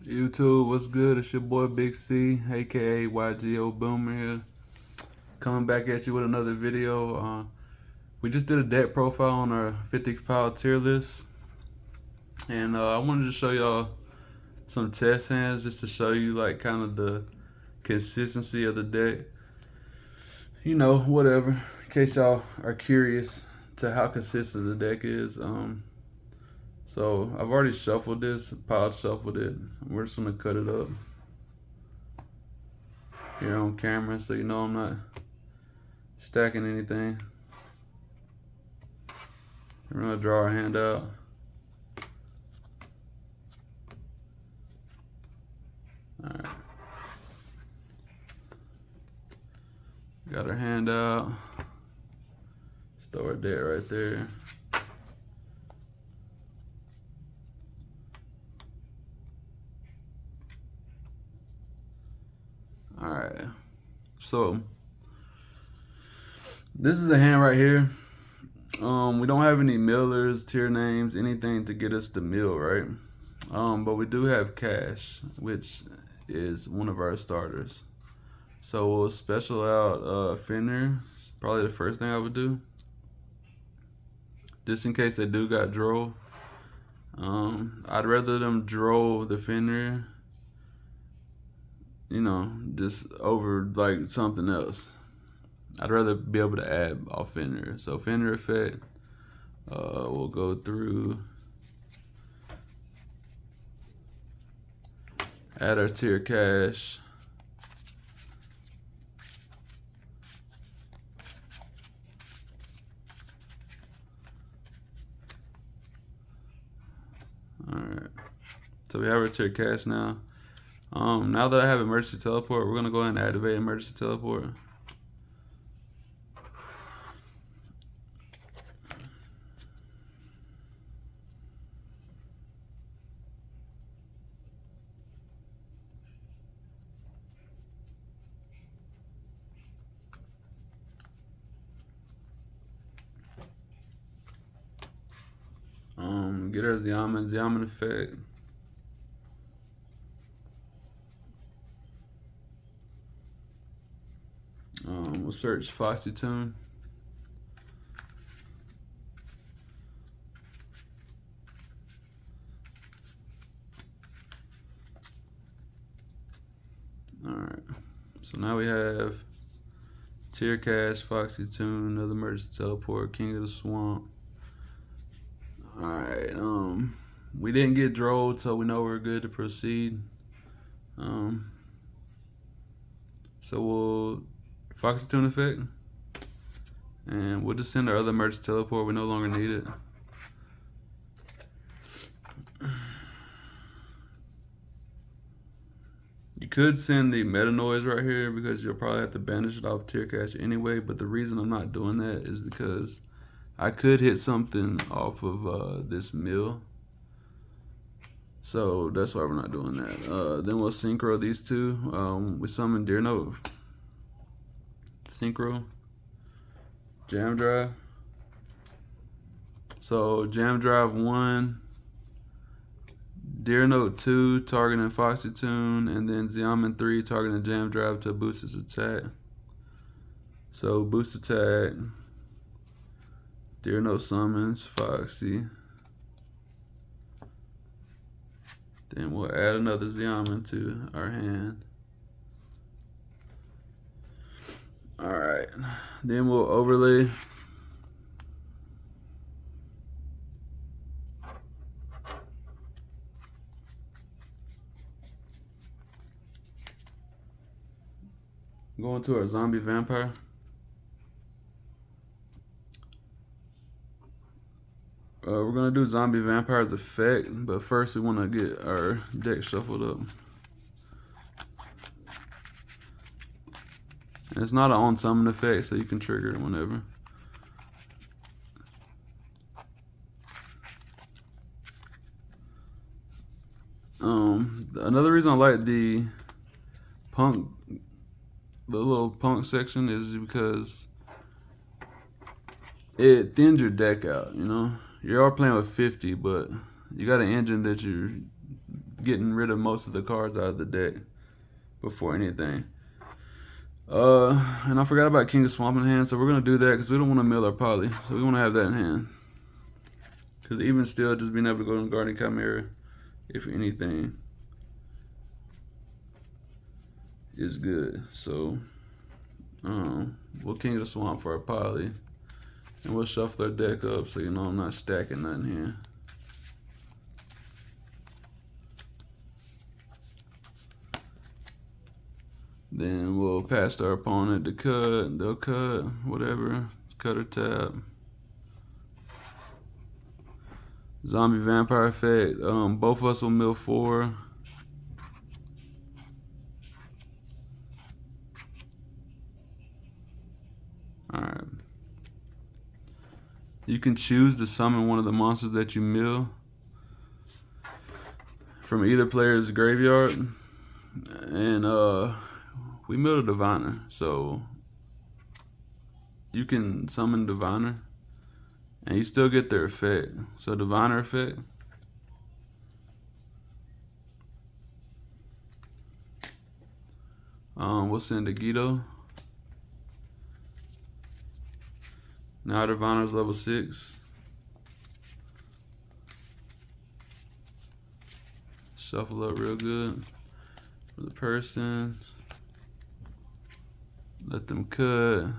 YouTube, what's good? It's your boy Big C, aka YGO Boomer here, coming back at you with another video. We just did a deck profile on our 50 power tier list, and I wanted to show y'all some test hands just to show you like kind of the consistency of the deck. You know, whatever. In case y'all are curious to how consistent the deck is. So I've already shuffled this, piled shuffled it. We're just gonna cut it up here on camera so you know I'm not stacking anything. We're gonna draw our hand out. Alright. Got our hand out. Just throw our deck right there. Alright. So this is a hand right here. We don't have any millers, tier names, anything to get us the mill, right? But we do have cash, which is one of our starters. So we'll special out Fenrir. Probably the first thing I would do, just in case they do got draw. I'd rather them draw the Fenrir, you know, just over like something else. I'd rather be able to add off Fenrir. So Fenrir effect, we'll go through, add our tier cash. Alright, so we have our tier cash now. Now that I have emergency teleport, we're gonna go ahead and activate emergency teleport. Get our Tearlaments effect. We'll search Foxy Tune. Alright, so now we have tier cash, Foxy Tune, another emergency teleport, King of the Swamp. Alright, we didn't get drilled, so we know we're good to proceed. So we'll Foxy Tune effect, and we'll just send our other emergency teleport. We no longer need it. You could send the meta noise right here because you'll probably have to banish it off tier cash anyway, but the reason I'm not doing that is because I could hit something off of this mill. So that's why we're not doing that. Then we'll synchro these two. We summon Deer Note. Synchro. Jam Drive. So Jam Drive 1. Deer Note 2 targeting Foxy Tune, and then Tearlaments 3 targeting Jam Drive to boost its attack. So boost attack. Deer Note summons Foxy. Then we'll add another Tearlaments to our hand. Alright, then we'll overlay. Go into our zombie vampire. We're gonna do zombie vampire's effect, but first we wanna get our deck shuffled up. And it's not an on summon effect, so you can trigger it whenever. Another reason I like the little punk section is because it thins your deck out, you know? You are playing with 50, but you got an engine that you're getting rid of most of the cards out of the deck before anything. And I forgot about King of Swamp in hand, so we're gonna do that because we don't want to mill our poly, so we want to have that in hand. Because even still, just being able to go to Guardian Chimera, if anything, is good. So we'll King of the Swamp for our poly, and we'll shuffle our deck up so you know I'm not stacking nothing here. Then we'll pass to our opponent to cut. They'll cut, whatever. Cut or tap. Zombie Vampire effect. Both of us will mill 4. Alright. You can choose to summon one of the monsters that you mill from either player's graveyard. And we milled a Diviner, so you can summon Diviner and you still get their effect. So Diviner effect. We'll send a Guido. Now Diviner's level 6. Shuffle up real good for the person. Let them cut.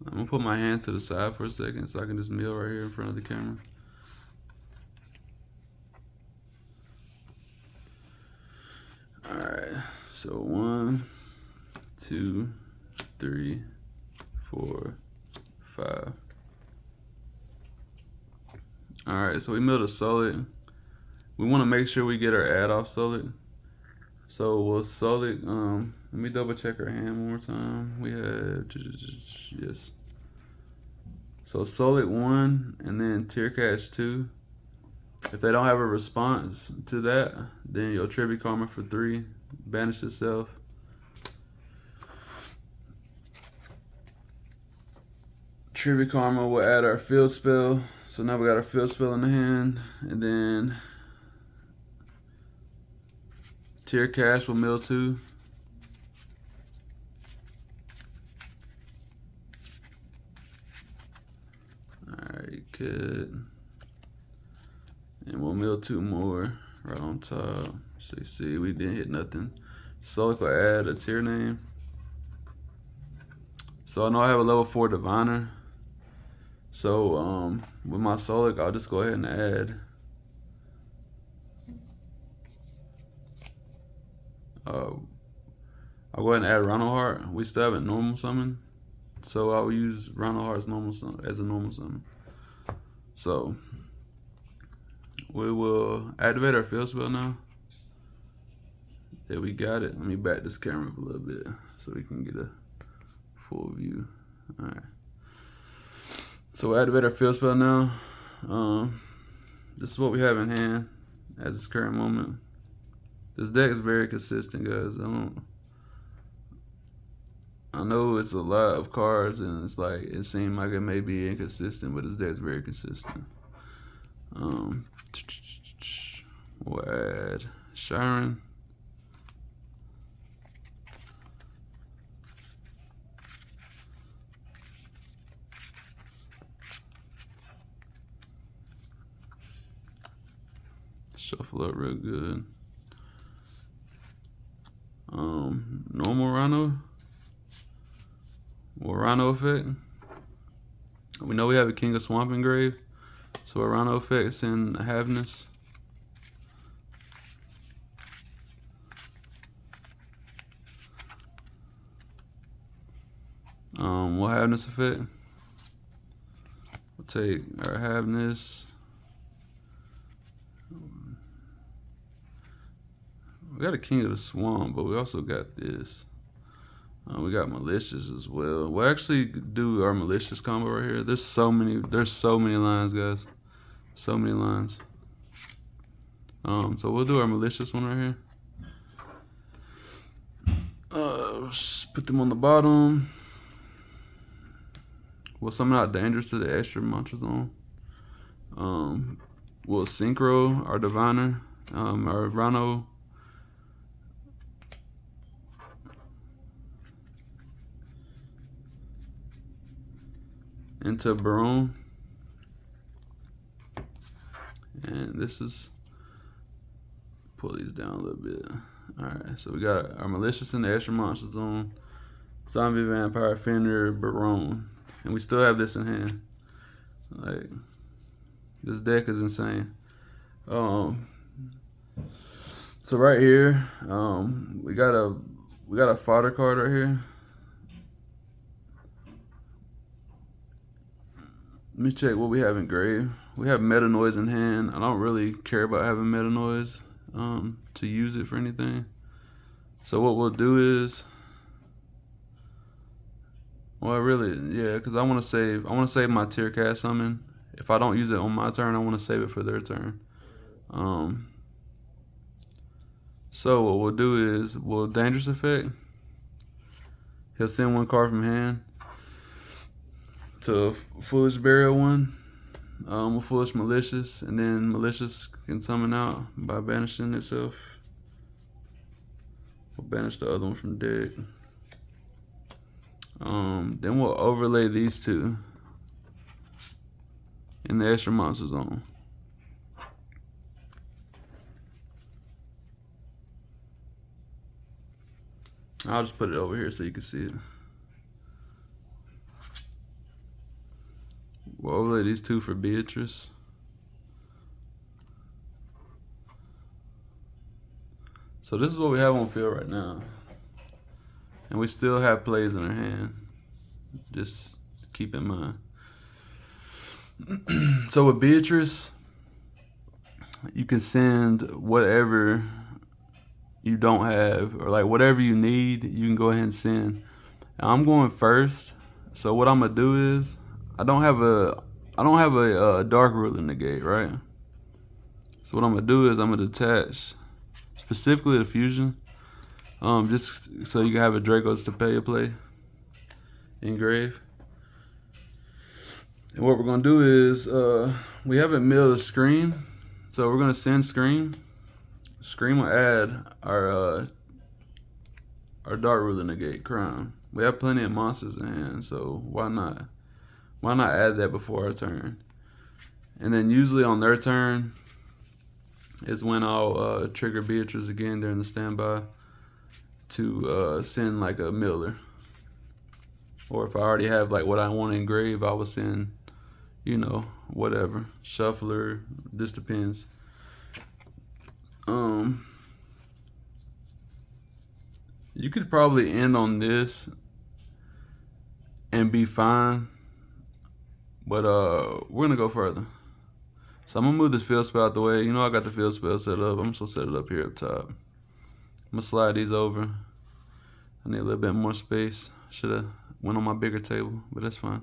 I'm gonna put my hand to the side for a second so I can just mill right here in front of the camera. Alright, so 1, 2, 3, 4, 5. Alright, so we milled a Solid. We want to make sure we get our ad off Solid. So we'll Solid, let me double check our hand one more time. We have, yes. So Solid 1 and then Tear Cash 2. If they don't have a response to that, then you'll Tribute Karma for 3, banish itself. Tribute Karma will add our field spell. So now we got our field spell in the hand, and then Tear Cash will mill 2. Alright, good. And we'll mill 2 more right on top. So you see we didn't hit nothing. Solic will add a tier name. So I know I have a level 4 Diviner. So with my Solic, I'll just go ahead and add I'll go ahead and add Rhino Heart. We still haven't normal summon, so I'll use Rhino Heart's normal summon as a normal summon. So we will activate our field spell now. There we got it. Let me back this camera up a little bit so we can get a full view. All right. So we'll activate our field spell now. This is what we have in hand at this current moment. This deck is very consistent, guys. I know it's a lot of cards and it's like it seemed like it may be inconsistent, but this deck is very consistent. We'll add Sharon. Shuffle up real good. Normal Rhino. Or Rhino effect. We know we have a King of Swamp engraved. So a Rhino effect's in Haveness. We'll Haveness effect. We'll take our Haveness. We got a King of the Swamp, but we also got this. We got Malicious as well. We'll actually do our Malicious combo right here. There's so many lines, guys. So many lines. So we'll do our Malicious one right here. Just put them on the bottom. We'll summon out Dangerous to the extra mantra zone. We'll synchro our diviner, our Rhino. Into Baron. And this is, pull these down a little bit. Alright, so we got our Malicious in the extra monster zone, Zombie Vampire Fender, Baron. And we still have this in hand. Like, this deck is insane. So right here, we got a fodder card right here. Let me check what we have in grave. We have Meta Noise in hand. I don't really care about having Meta Noise to use it for anything. So what we'll do is, well, really, yeah, because I want to save my tier cast summon. If I don't use it on my turn, I want to save it for their turn. So what we'll do is, we'll Dangerous effect. He'll send one card from hand to Foolish Burial one. With Foolish Malicious, and then Malicious can summon out by banishing itself. We'll banish the other one from deck. Then we'll overlay these two in the extra monster zone. I'll just put it over here so you can see it. We'll overlay these two for Beatrice. So this is what we have on field right now. And we still have plays in our hand. Just keep in mind. So with Beatrice, you can send whatever you don't have, or like whatever you need, you can go ahead and send. And I'm going first. So what I'm gonna do is, I don't have a Dark Ruler negate, right? So what I'm gonna do is I'm gonna detach specifically the fusion, just so you can have a Draco's to pay a play in grave. And what we're gonna do is, we haven't milled a Scream, so we're gonna send Scream. Scream will add our Dark Ruler negate Crown. We have plenty of monsters in hand, so why not? Why not add that before our turn? And then usually on their turn is when I'll trigger Beatrice again during the standby to send like a Miller. Or if I already have like what I want in grave, I will send, you know, whatever. Shuffler, this depends. You could probably end on this and be fine. But we're gonna go further. So I'm gonna move this field spell out the way. You know I got the field spell set up. I'm just gonna set it up here up top. I'm gonna slide these over. I need a little bit more space. Should have went on my bigger table, but that's fine.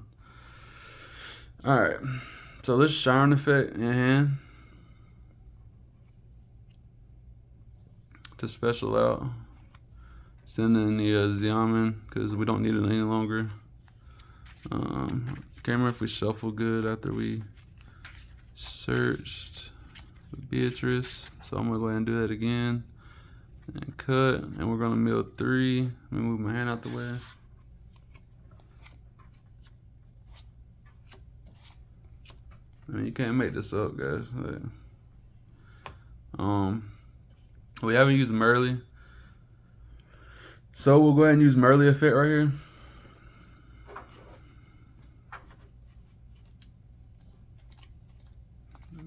Alright. So let's Shiren effect in hand to special out. Send in the Xiamen because we don't need it any longer. Can't remember if we shuffle good after we searched Beatrice. So I'm gonna go ahead and do that again. And cut. And we're gonna mill 3. Let me move my hand out the way. I mean, you can't make this up, guys. We haven't used Merly. So we'll go ahead and use Merly effect right here.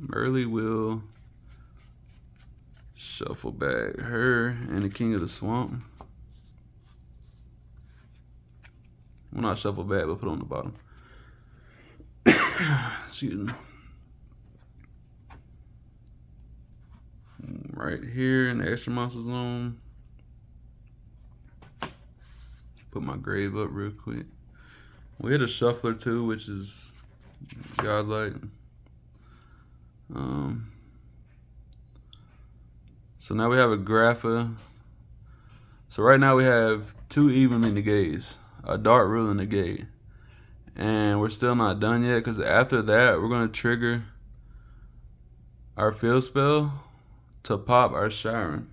Merly will shuffle back her and the King of the Swamp. Well, not shuffle back, but put on the bottom. Excuse me. Right here in the extra monster zone. Put my grave up real quick. We hit a shuffler too, which is godlike. So now we have a Grapha. So right now we have 2 evenly negates, a Dark Ruler negate, And we're still not done yet, because after that, we're going to trigger our field spell to pop our Shiren.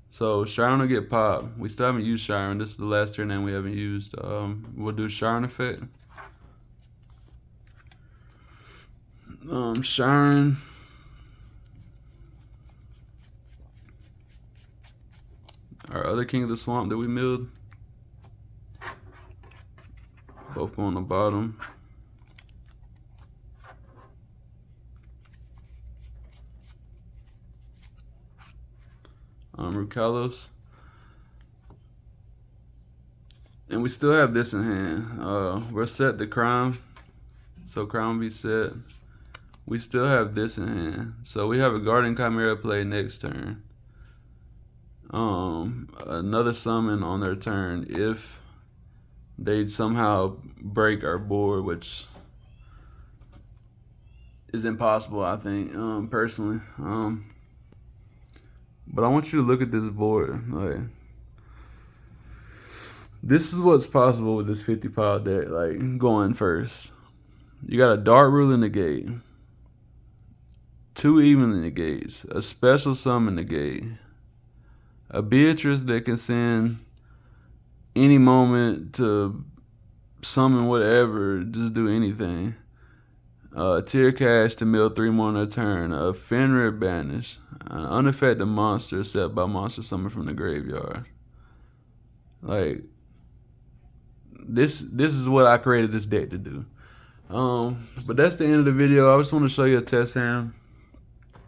So Shiren will get popped. We still haven't used Shiren. This is the last tier name we haven't used. We'll do Shiren effect. Shiren. Our other King of the Swamp that we milled. Both on the bottom. Rukalos. And we still have this in hand. We're set to Crown. So Crown will be set. We still have this in hand. So we have a Guardian Chimera play next turn. Another summon on their turn if they somehow break our board, which is impossible, I think, personally. But I want you to look at this board. Like, this is what's possible with this 50 pile deck. Like, going first, you got a Dark Ruler negate, 2 Evenly negates, a special summon negate, a Beatrice that can send any moment to summon whatever, just do anything. Tier Cash to mill 3 more on a turn. A Fenrir Banish. An unaffected monster set by monster summon from the graveyard. Like, this is what I created this deck to do. But that's the end of the video. I just want to show you a test hand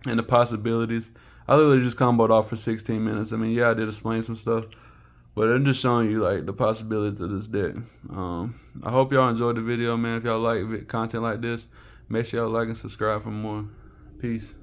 and the possibilities. I literally just comboed off for 16 minutes. I mean, yeah, I did explain some stuff, but I'm just showing you like the possibilities of this deck. I hope y'all enjoyed the video, man. If y'all like content like this, make sure y'all like and subscribe for more. Peace.